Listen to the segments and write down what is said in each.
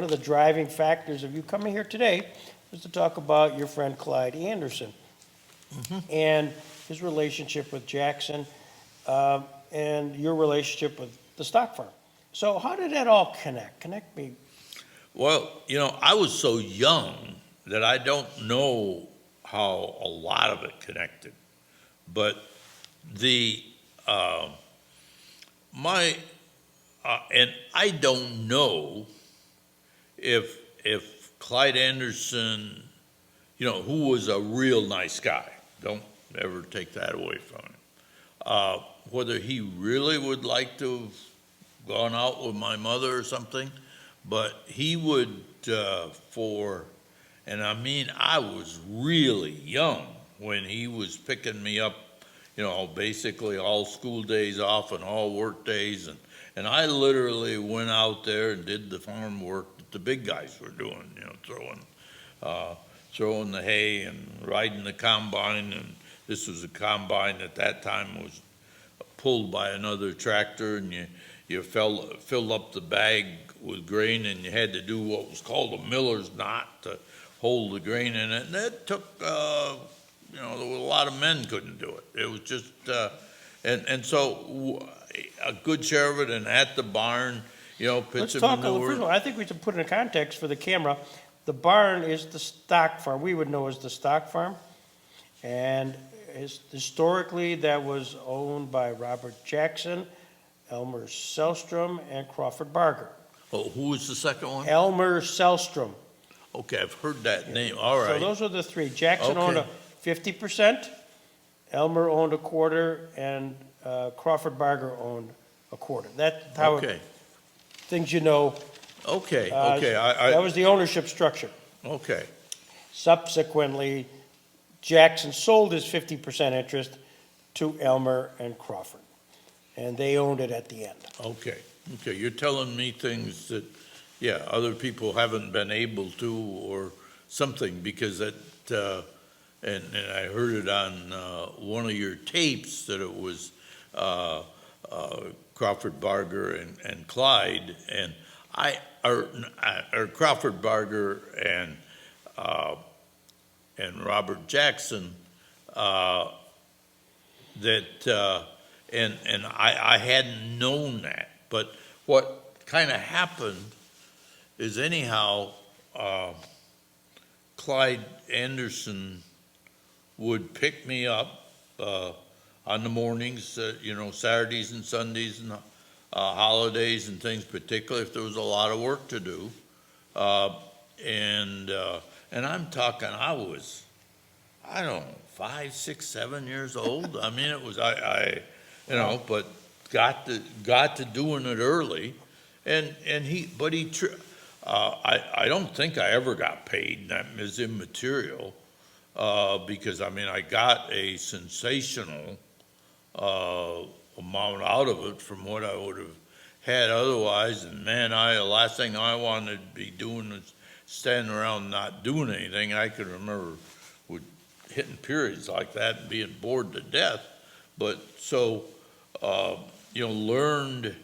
of the driving factors of you coming here today was to talk about your friend Clyde Anderson and his relationship with Jackson and your relationship with the stock farm. So how did that all connect? Connect me. Well, I was so young that I don't know how a lot of it connected, but the and I don't know if Clyde Anderson, who was a real nice guy, don't ever take that away from him, whether he really would like to have gone out with my mother or something, but he would and I mean, I was really young when he was picking me up, basically all school days off and all work days. And I literally went out there and did the farm work that the big guys were doing, throwing the hay and riding the combine. And this was a combine at that time was pulled by another tractor, and you filled up the bag with grain, and you had to do what was called a miller's knot to hold the grain in it. And it took, there were a lot of men couldn't do it. It was just, and so a good share of it, and at the barn, Let's pits of talk, manure. first of all, I think we should put it in context for the camera. The barn is the stock farm. We would know as the stock farm. And historically, that was owned by Robert Jackson, Elmer Sellstrom, and Crawford Bargar. Oh, who was the second one? Elmer Sellstrom. Okay, I've heard that name. All So right. those are the three. Jackson Okay. owned a 50%, Elmer owned a quarter, and Crawford Bargar owned a quarter. That's how Okay. things you know. Okay. That was the ownership structure. Okay. Subsequently, Jackson sold his 50% interest to Elmer and Crawford, and they owned it at the end. Okay. You're telling me things that, other people haven't been able to, or something, because that, and I heard it on one of your tapes that it was Crawford Bargar and Clyde, and or Crawford Bargar and Robert Jackson, that and I hadn't known that. But what kind of happened is anyhow, Clyde Anderson would pick me up on the mornings, Saturdays and Sundays and holidays and things, particularly if there was a lot of work to do. And I'm talking, I don't know, 5, 6, 7 years old. I mean, it was, but got to doing it early. I don't think I ever got paid, and that is immaterial, because I got a sensational amount out of it from what I would have had otherwise. And man, the last thing I wanted to be doing is standing around not doing anything. I can remember hitting periods like that and being bored to death. But so, learned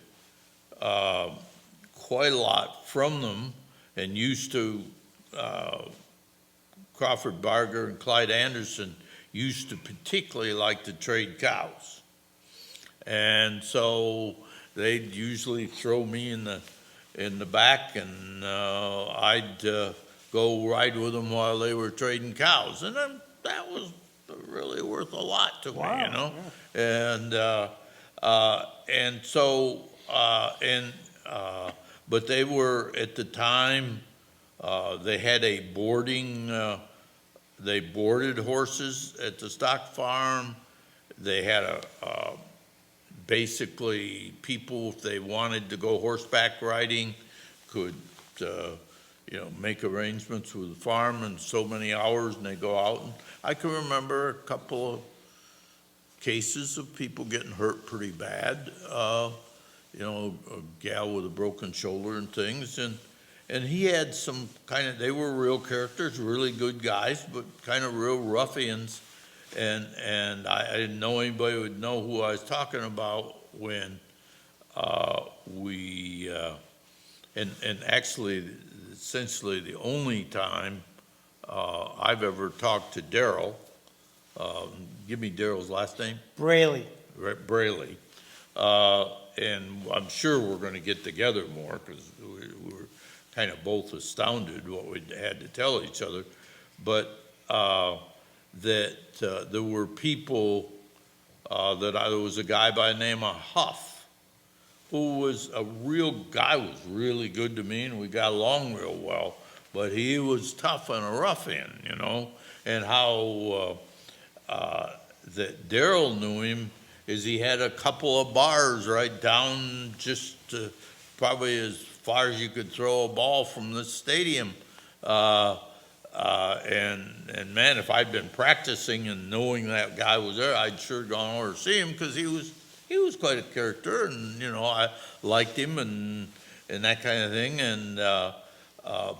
quite a lot from them, and used to, Crawford Bargar and Clyde Anderson used to particularly like to trade cows. And so they'd usually throw me in the back, and I'd go ride with them while they were trading cows. And then that was really worth a lot to me, Yeah. But they were, at the time, they had a boarding, they boarded horses at the stock farm. They had basically people, if they wanted to go horseback riding, could, make arrangements with the farm in so many hours, and they go out. And I can remember a couple of cases of people getting hurt pretty bad. A gal with a broken shoulder and things, and he had some they were real characters, really good guys, but kind of real ruffians, and I didn't know anybody would know who I was talking about when and actually essentially the only time I've ever talked to Daryl. Give me Daryl's last name. Braley. Braley. And I'm sure we're going to get together more because we were kind of both astounded what we had to tell each other. But that there were people there was a guy by the name of Huff who was a real guy, was really good to me, and we got along real well. But he was tough and a ruffian, you know, and how that Daryl knew him is he had a couple of bars right down just probably as far as you could throw a ball from the stadium. And man, if I'd been practicing and knowing that guy was there, I'd sure gone over to see him because he was quite a character, and you know I liked him and that kind of thing. And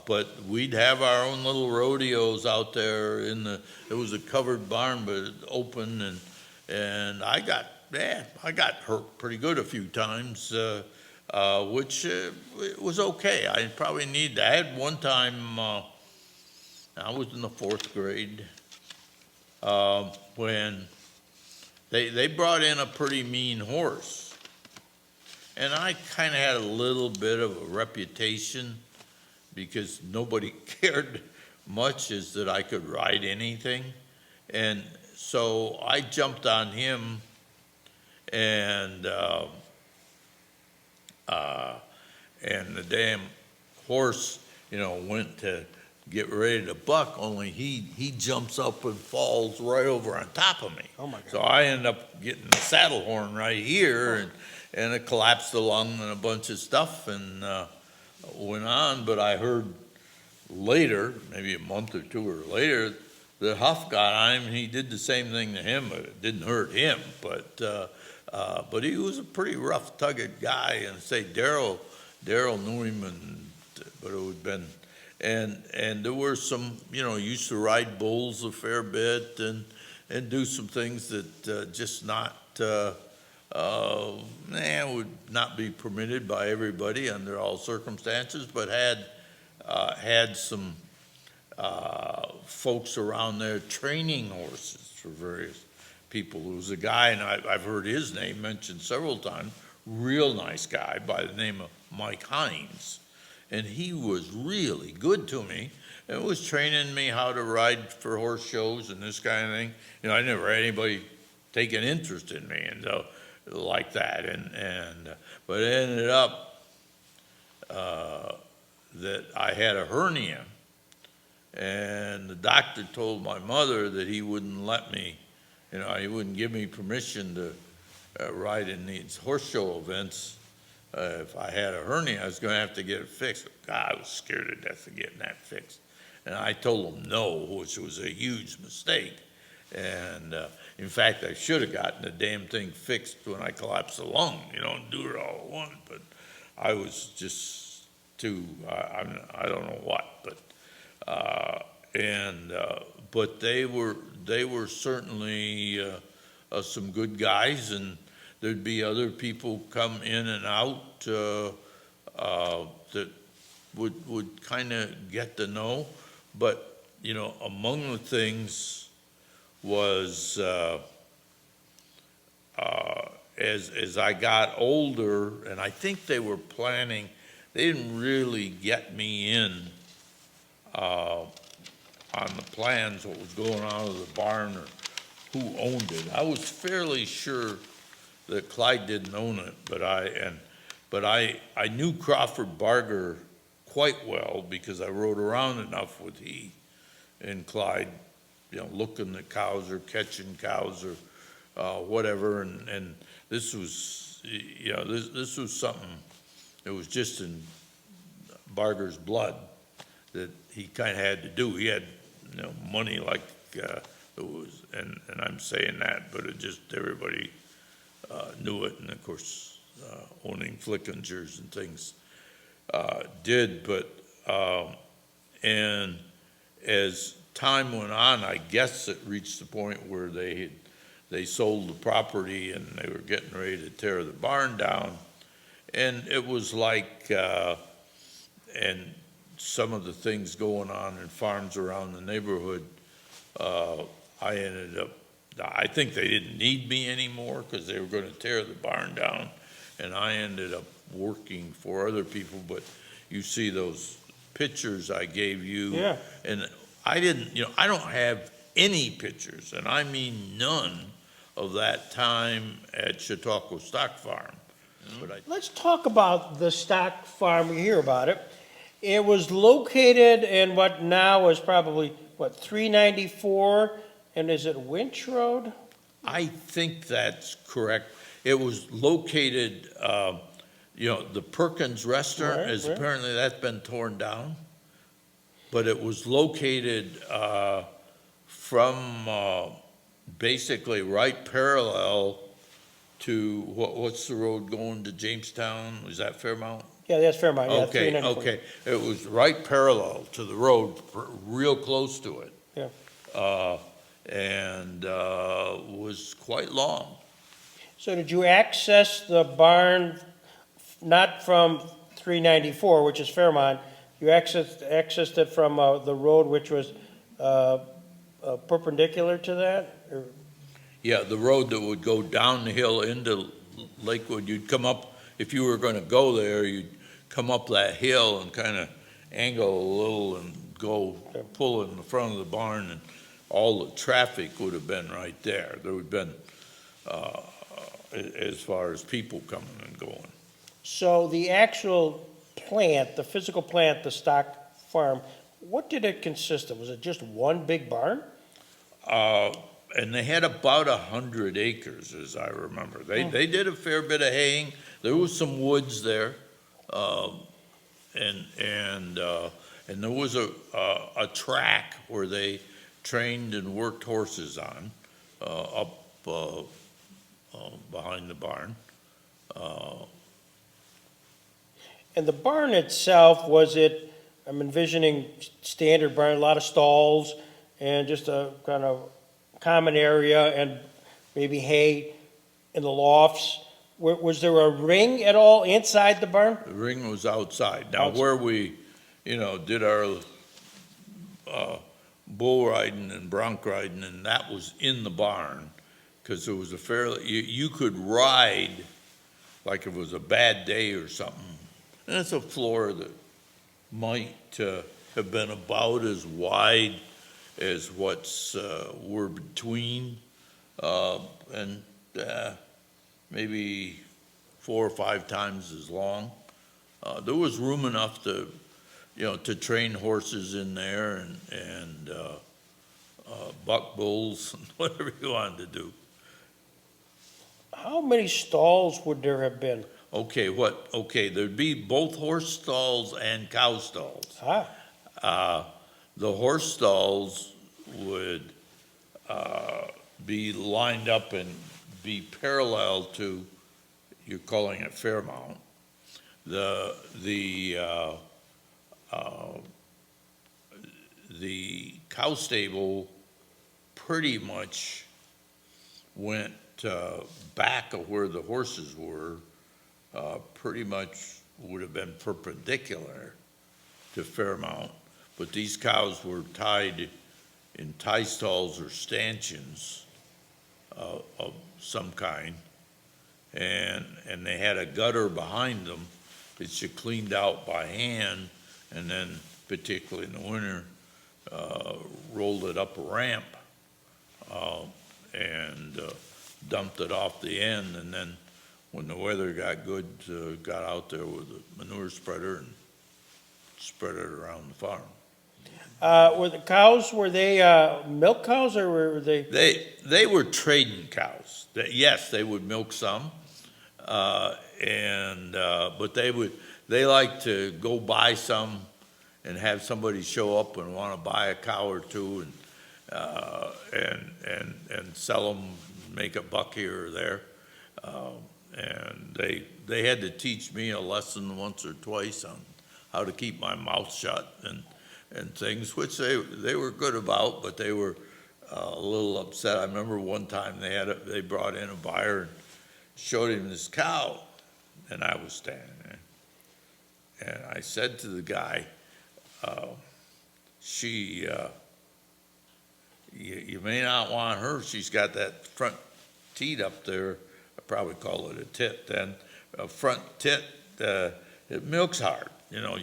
but we'd have our own little rodeos out there it was a covered barn but open, and I got hurt pretty good a few times, which it was okay. I had one time. I was in the 4th grade when they brought in a pretty mean horse, and I kind of had a little bit of a reputation because nobody cared much as that I could ride anything, and so I jumped on him, and the damn horse, you know, went to get ready to buck, only he jumps up and falls right over on top of me. Oh my God. So I end up getting the saddle horn right here, and it collapsed the lung and a bunch of stuff, and went on. But I heard later, maybe a month or two or later, that Huff got on him, and he did the same thing to him, but it didn't hurt him. But he was a pretty rough-tugged guy, and say Daryl knew him, but it would been. And there were some, you know, used to ride bulls a fair bit and do some things that just not would not be permitted by everybody under all circumstances, but had some folks around there training horses for various people. There was a guy, and I've heard his name mentioned several times, real nice guy by the name of Mike Hines. And he was really good to me and was training me how to ride for horse shows and this kind of thing. You know, I never had anybody take an interest in me and like that. But it ended up that I had a hernia, and the doctor told my mother that he wouldn't let me, you know, he wouldn't give me permission to ride in these horse show events. If I had a hernia, I was going to have to get it fixed. God, I was scared to death of getting that fixed. And I told him no, which was a huge mistake. And in fact, I should have gotten the damn thing fixed when I collapsed the lung, you know, and do it all at once. But I was just too, I don't know what. But they were certainly some good guys, and there'd be other people come in and out that would kind of get to know. But, you know, among the things was as I got older, and I think they were planning, they didn't really get me in on the plans, what was going on with the barn or who owned it. I was fairly sure that Clyde didn't own it, but I knew Crawford Bargar quite well because I rode around enough with he and Clyde, you know, looking at cows or catching cows or whatever. And this was, you know, this was something that was just in Bargar's blood that he kind of had to do. He had, you know, money like it was, and I'm saying that, but it just everybody knew it, and of course owning Flickingers and things did. But and as time went on, I guess it reached the point where they sold the property and they were getting ready to tear the barn down, and it was like and some of the things going on in farms around the neighborhood, I ended up, I think they didn't need me anymore because they were going to tear the barn down, and I ended up working for other people. But you see those pictures I gave you. Yeah. And I didn't, I don't have any pictures, and I mean none, of that time at Chautauqua Stock Farm. But Let's talk about the stock farm. We hear about it. It was located in what now is probably, 394? And is it Winch Road? I think that's correct. It was located, the Perkins Restaurant Right. apparently that's been torn down. But it was located from basically right parallel to, what's the road going to Jamestown? Was that Fairmount? Yeah, that's Fairmont, yeah, Okay, 394. okay. It was right parallel to the road, real close to it. Yeah. And was quite long. So did you access the barn not from 394, which is Fairmont? You accessed it from the road which was perpendicular to that? Or- Yeah, the road that would go down the hill into Lakewood, you'd come up, if you were gonna go there, you'd come up that hill and kind of angle a little and go pull in the front of the barn, and all the traffic would have been right there. There would have been, as far as people coming and going. So the actual plant, the physical plant, the stock farm, what did it consist of? Was it just one big barn? And they had about 100 acres, as I remember. They did a fair bit of haying. There was some woods there, and there was a track where they trained and worked horses on, up behind the barn. And the barn itself, was it, I'm envisioning standard barn, a lot of stalls and just a kind of common area and maybe hay in the lofts. Was there a ring at all inside the barn? The ring was outside. Now, Outside. where we, did our bull riding and bronc riding, and that was in the barn, because it was a fairly, you could ride like if it was a bad day or something. And it's a floor that might have been about as wide as what's were between, and maybe 4 or 5 times as long. There was room enough to train horses in there and buck bulls and whatever you wanted to do. How many stalls would there have been? Okay, there'd be both horse stalls and cow stalls. The horse stalls would be lined up and be parallel to, you're calling it Fairmount. The cow stable pretty much went back of where the horses were, pretty much would have been perpendicular to Fairmount, but these cows were tied in tie stalls or stanchions of some kind, and they had a gutter behind them that you cleaned out by hand, and then particularly in the winter, rolled it up a ramp and dumped it off the end, and then when the weather got good, got out there with a manure spreader and spread it around the farm. Were the cows, were they milk cows or were they? They were trading cows. Yes, they would milk some, but they like to go buy some and have somebody show up and want to buy a cow or two and sell them, make a buck here or there. And they had to teach me a lesson once or twice on how to keep my mouth shut and things, which they were good about, but they were a little upset. I remember one time they brought in a buyer and showed him this cow, and I was standing there. And I said to the guy, she, you may not want her. She's got that front teat up there. I probably call it a tit then. A front tit, it milks hard. You know,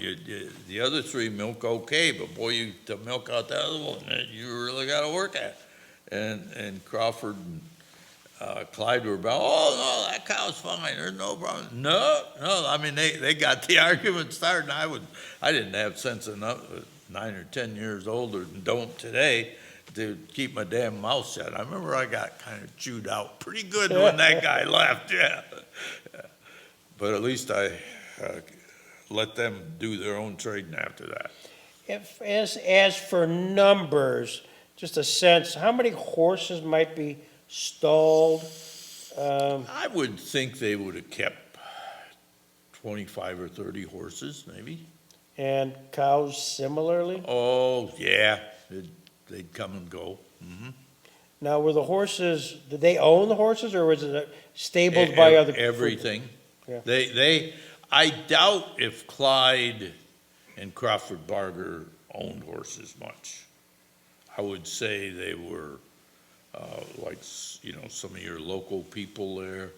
the other three milk okay, but boy, to milk out the other one, you really got to work at. And Crawford and Clyde were about, oh, no, that cow's fine. There's no problem. No. I mean, they got the argument started. And I didn't have sense enough, 9 or 10 years older than don't today, to keep my damn mouth shut. I remember I got kind of chewed out pretty good when that guy left, yeah. But at least I let them do their own trading after that. As for numbers, just a sense, how many horses might be stalled? I would think they would have kept 25 or 30 horses, maybe. And cows similarly? Oh, yeah, they'd come and go. Mm-hmm. Now, were the horses, did they own the horses, or was it stabled by other people? Everything. Yeah. I doubt if Clyde and Crawford Bargar owned horses much. I would say they were like, you know, some of your local people there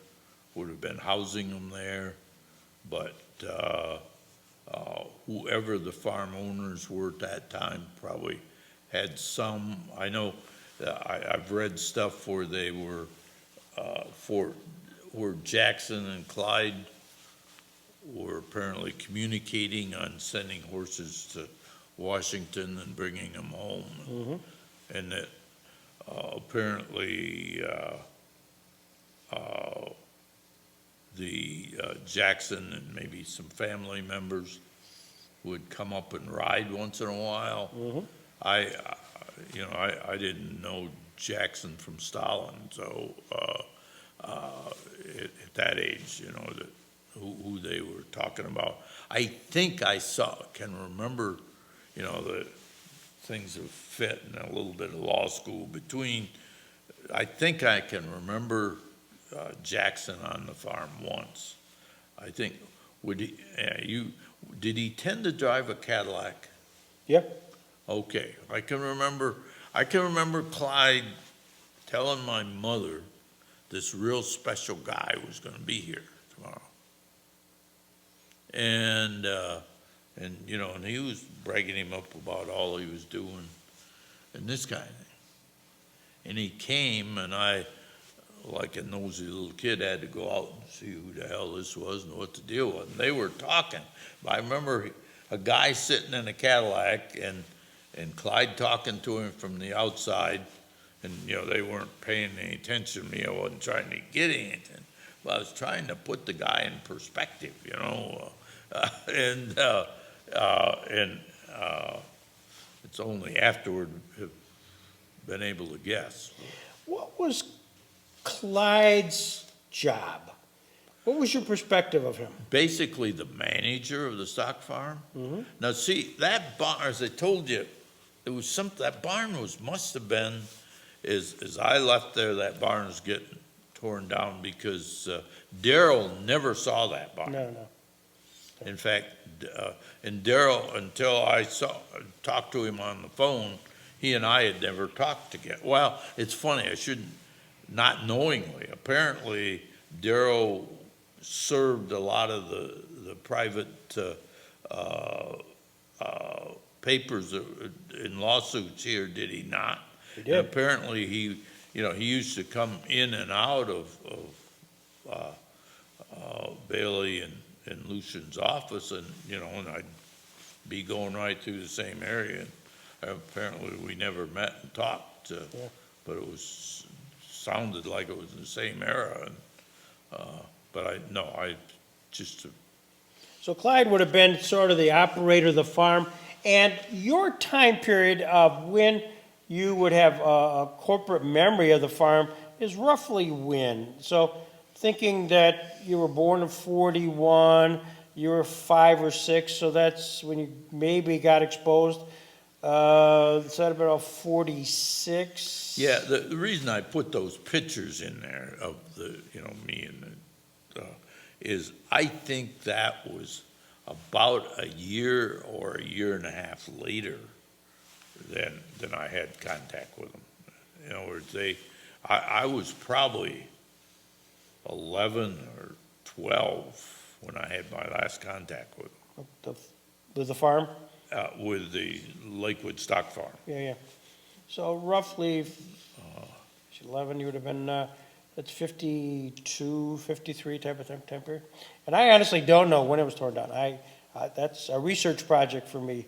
would have been housing them there, but whoever the farm owners were at that time probably had some. I know I've read stuff where they were where Jackson and Clyde were apparently communicating on sending horses to Washington and bringing them home. Mm-hmm. And that apparently the Jackson and maybe some family members would come up and ride once in a while. Mm-hmm. I didn't know Jackson from Stalin, so at that age, you know, that who they were talking about. I think can remember, you know, the things have fit in a little bit of law school between. I think I can remember Jackson on the farm once. I think did he tend to drive a Cadillac? Yep. Okay, I can remember Clyde telling my mother this real special guy was going to be here tomorrow. And you know, and he was bragging him up about all he was doing and this kind of thing. And he came, and I, like a nosy little kid, had to go out and see who the hell this was and what the deal was. And they were talking. But I remember a guy sitting in a Cadillac and Clyde talking to him from the outside. And, you know, they weren't paying any attention to me. I wasn't trying to get anything. But I was trying to put the guy in perspective, you know. It's only afterward have been able to guess. What was Clyde's job? What was your perspective of him? Basically the manager of the stock farm. Mm-hmm. Now see, that barn, as I told you, it was that barn must have been, as I left there, that barn was getting torn down because Darrell never saw that barn. No. In fact, and Darrell, until I talked to him on the phone, he and I had never talked together. Well, it's funny, I shouldn't, not knowingly. Apparently, Darrell served a lot of the private papers in lawsuits here, did he not? He did. And apparently, he used to come in and out of Bailey and Lucian's office, and and I'd be going right through the same area. And apparently, we never met and talked, but it sounded like it was in the same era. And, but I just. So Clyde would have been sort of the operator of the farm, and your time period of when you would have a corporate memory of the farm is roughly when? So thinking that you were born in 41, you were 5 or 6, so that's when you maybe got exposed. Is that about 46? Yeah, the reason I put those pictures in there of me and is I think that was about a year or a year and a half later than I had contact with them. In other words, I was probably 11 or 12 when I had my last contact with them. With the farm? With the Lakewood Stock Farm. Yeah. So roughly, 11, you would have been, that's 52, 53 type of time period. And I honestly don't know when it was torn down. That's a research project for me,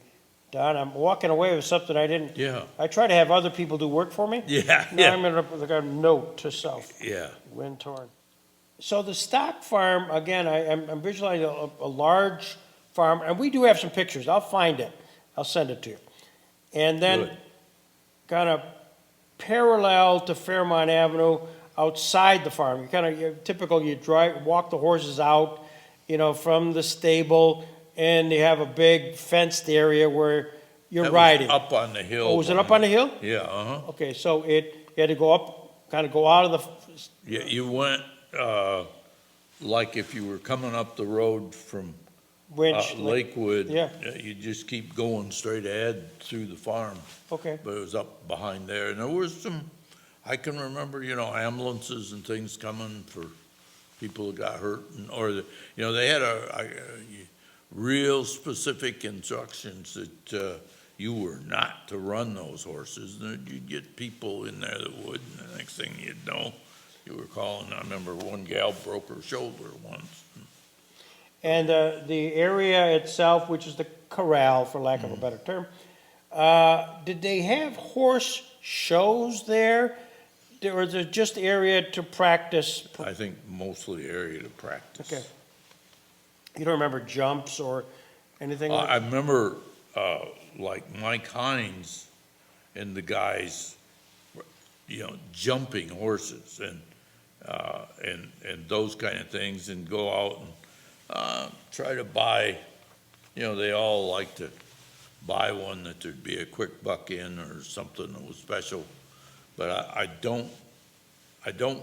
Don. I'm walking away with something I didn't. Yeah. I try to have other people do work for me. Yeah, Now I'm going to like a note to self. Yeah. When torn. So the stock farm, again, I'm visualizing a large farm, and we do have some pictures. I'll find it. I'll send it to you. And then Good. kind of parallel to Fairmont Avenue, outside the farm. You walk the horses out, from the stable, and they have a big fenced area where you're That was riding. up on the hill. Oh, was it up on the hill? Yeah, uh-huh. Okay, so you had to go up, kind of go out of the, Yeah, you went, like if you were coming up the road from winch. Lakewood. Yeah. You just keep going straight ahead through the farm, Okay, but it was up behind there. And there was some, I can remember, ambulances and things coming for people who got hurt, they had real specific instructions that you were not to run those horses. And you'd get people in there that would, and the next thing you'd know, you were calling. I remember one gal broke her shoulder once. and the area itself, which is the corral, for lack of a better term, did they have horse shows there? Or is it just area to practice? I think mostly area to practice. Okay. You don't remember jumps or anything? I remember, like Mike Hines and the guys, jumping horses and those kind of things, and go out and try to buy. They all like to buy one that there'd be a quick buck in or something that was special. But I don't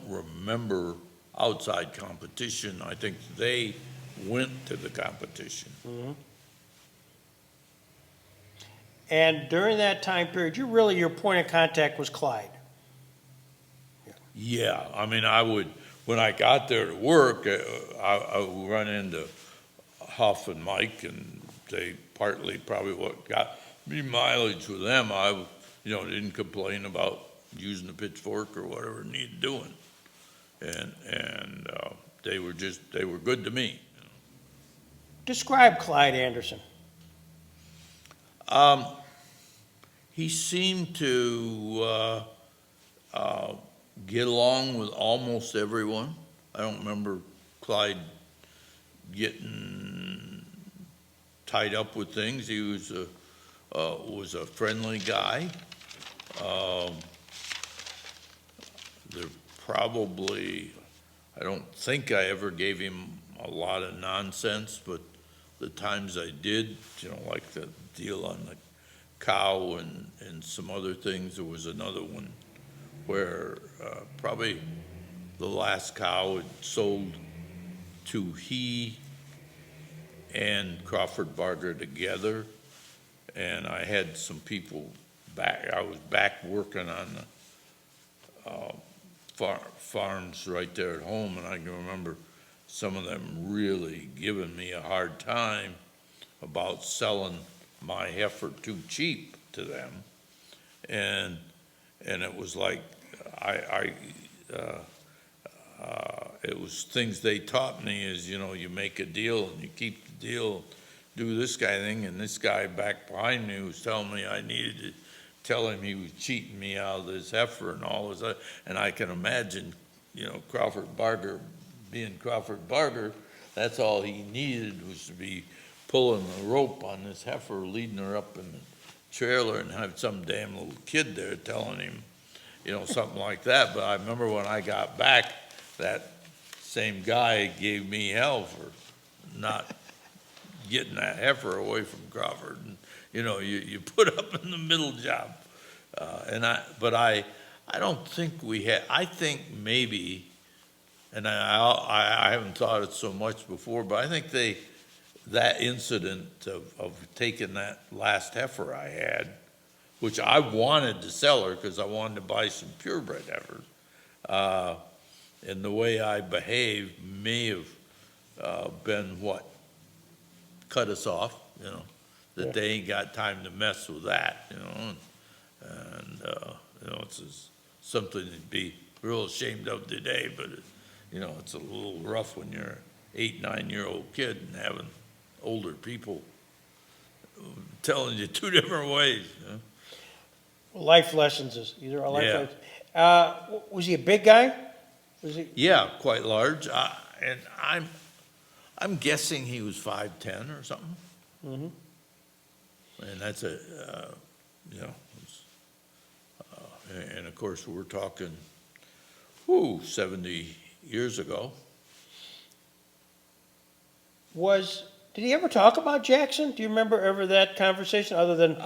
remember outside competition. I think they went to the competition. Mhm. And during that time period, your point of contact was Clyde. Yeah, I mean, when I got there to work, I would run into Huff and Mike, and they partly probably what got me mileage with them. I, didn't complain about using the pitchfork or whatever needed doing. And they were good to me. Describe Clyde Anderson. He seemed to get along with almost everyone. I don't remember Clyde getting tied up with things. He was a friendly guy. I don't think I ever gave him a lot of nonsense, but the times I did, like the deal on the cow and some other things, there was another one where probably the last cow had sold to he and Crawford Bargar together, and I had some people back. I was back working on the farms right there at home, and I can remember some of them really giving me a hard time about selling my heifer too cheap to them, and it was like it was things they taught me is, you make a deal and you keep the deal, do this guy thing, and this guy back behind me was telling me I needed to tell him he was cheating me out of this heifer and all this, and I can imagine, Crawford Bargar being Crawford Bargar, that's all he needed was to be pulling the rope on this heifer, leading her up in the trailer, and have some damn little kid there telling him, something like that. But I remember when I got back, that same guy gave me hell for not getting that heifer away from Crawford. And, you put up in the middle job. But I don't think we had, I think maybe, and I haven't thought it so much before, but I think that incident of taking that last heifer I had, which I wanted to sell her because I wanted to buy some purebred heifers, and the way I behaved may have been what cut us off, that Yeah. they ain't got time to mess with that, and it's something to be real ashamed of today, but, it's a little rough when you're an 8, 9-year-old kid and having older people telling you two different ways, Life lessons is, these are all life Yeah. lessons. Was he a big guy? Was he? Yeah, quite large, and I'm guessing he was 5'10" or something. Mm-hmm. And that's and of course, we're talking, 70 years ago. Did he ever talk about Jackson? Do you remember ever that conversation other than,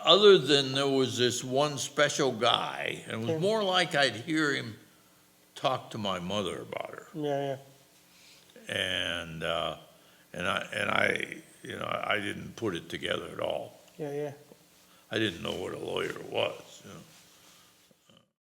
Other than there was this one special guy, and it was Yeah. more like I'd hear him talk to my mother about her. yeah, And I didn't put it together at all. yeah. I didn't know what a lawyer was,